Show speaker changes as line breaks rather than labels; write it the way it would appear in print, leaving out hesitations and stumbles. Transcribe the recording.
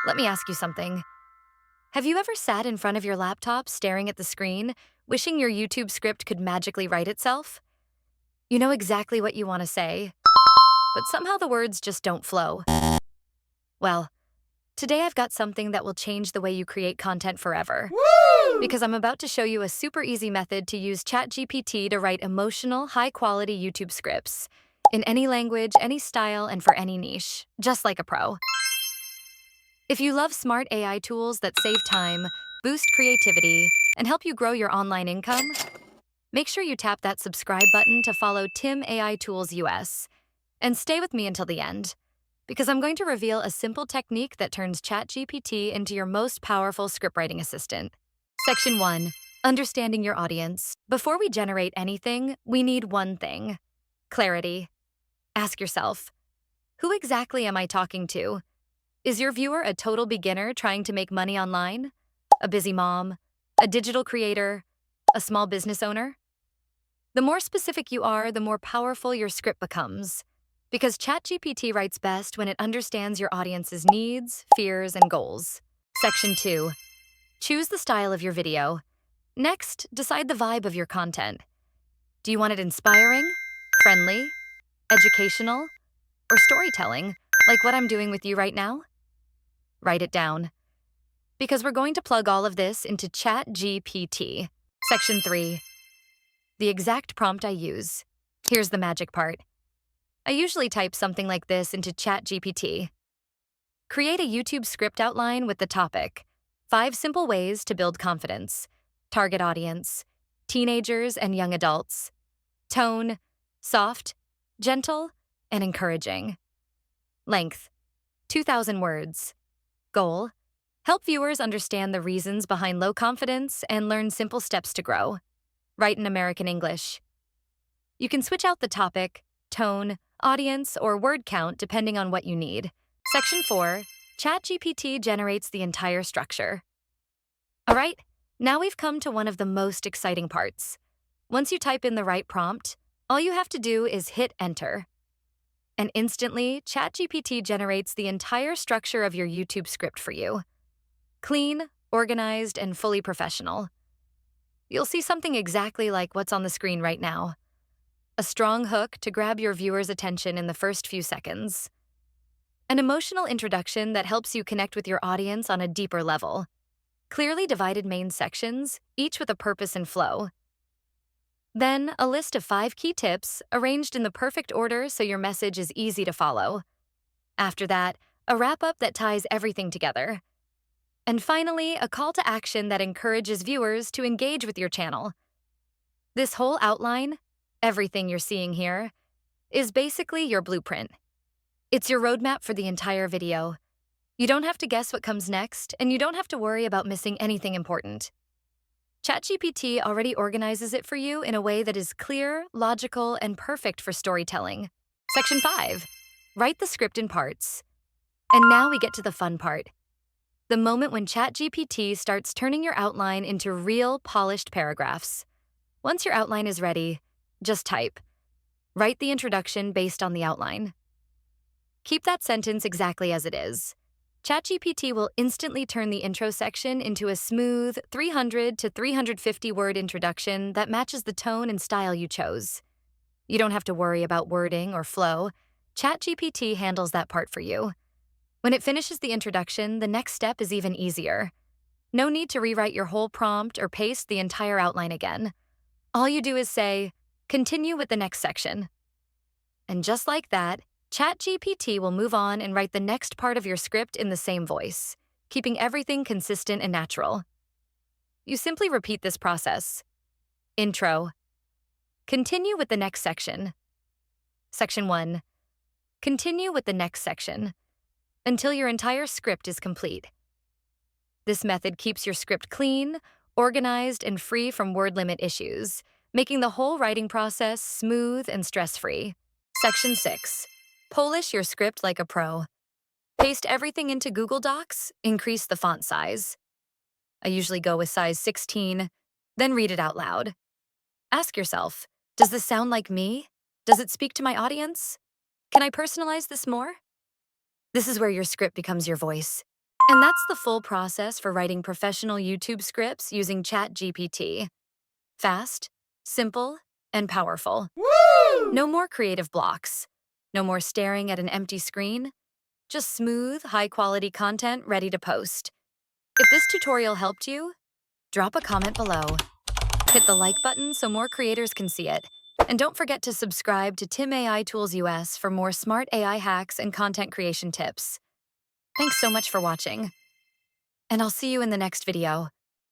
Let me ask you something. Have you ever sat in front of your laptop staring at the screen, wishing your YouTube script could magically write itself? You know exactly what you want to say, but somehow the words just don't flow. Well, today I've got something that will change the way you create content forever.
Woo!
Because I'm about to show you a super easy method to use ChatGPT to write emotional, high-quality YouTube scripts in any language, any style, and for any niche, just like a pro. If you love smart AI tools that save time, boost creativity, and help you grow your online income, make sure you tap that subscribe button to follow Tim AI Tools US. And stay with me until the end, because I'm going to reveal a simple technique that turns ChatGPT into your most powerful scriptwriting assistant. Section 1. Understanding your audience. Before we generate anything, we need one thing: clarity. Ask yourself, who exactly am I talking to? Is your viewer a total beginner trying to make money online? A busy mom? A digital creator? A small business owner? The more specific you are, the more powerful your script becomes. Because ChatGPT writes best when it understands your audience's needs, fears, and goals. Section 2. Choose the style of your video. Next, decide the vibe of your content. Do you want it inspiring, friendly, educational, or storytelling, like what I'm doing with you right now? Write it down, because we're going to plug all of this into ChatGPT. Section 3. The exact prompt I use. Here's the magic part. I usually type something like this into ChatGPT. Create a YouTube script outline with the topic: 5 simple ways to build confidence. Target audience: teenagers and young adults. Tone: soft, gentle, and encouraging. Length: 2,000 words. Goal: help viewers understand the reasons behind low confidence and learn simple steps to grow. Write in American English. You can switch out the topic, tone, audience, or word count depending on what you need. Section 4. ChatGPT generates the entire structure. All right, now we've come to one of the most exciting parts. Once you type in the right prompt, all you have to do is hit enter. And instantly, ChatGPT generates the entire structure of your YouTube script for you. Clean, organized, and fully professional. You'll see something exactly like what's on the screen right now. A strong hook to grab your viewer's attention in the first few seconds. An emotional introduction that helps you connect with your audience on a deeper level. Clearly divided main sections, each with a purpose and flow. Then, a list of 5 key tips arranged in the perfect order so your message is easy to follow. After that, a wrap-up that ties everything together. And finally, a call to action that encourages viewers to engage with your channel. This whole outline, everything you're seeing here, is basically your blueprint. It's your roadmap for the entire video. You don't have to guess what comes next, and you don't have to worry about missing anything important. ChatGPT already organizes it for you in a way that is clear, logical, and perfect for storytelling. Section 5. Write the script in parts. And now we get to the fun part. The moment when ChatGPT starts turning your outline into real, polished paragraphs. Once your outline is ready, just type. Write the introduction based on the outline. Keep that sentence exactly as it is. ChatGPT will instantly turn the intro section into a smooth 300 to 350 word introduction that matches the tone and style you chose. You don't have to worry about wording or flow. ChatGPT handles that part for you. When it finishes the introduction, the next step is even easier. No need to rewrite your whole prompt or paste the entire outline again. All you do is say, continue with the next section. And just like that, ChatGPT will move on and write the next part of your script in the same voice, keeping everything consistent and natural. You simply repeat this process. Intro. Continue with the next section. Section 1. Continue with the next section, until your entire script is complete. This method keeps your script clean, organized, and free from word limit issues, making the whole writing process smooth and stress-free. Section 6. Polish your script like a pro. Paste everything into Google Docs, increase the font size. I usually go with size 16, then read it out loud. Ask yourself, does this sound like me? Does it speak to my audience? Can I personalize this more? This is where your script becomes your voice. And that's the full process for writing professional YouTube scripts using ChatGPT. Fast, simple, and powerful.
Woo!
No more creative blocks. No more staring at an empty screen. Just smooth, high-quality content ready to post. If this tutorial helped you, drop a comment below. Hit the like button so more creators can see it. And don't forget to subscribe to Tim AI Tools US for more smart AI hacks and content creation tips. Thanks so much for watching. And I'll see you in the next video.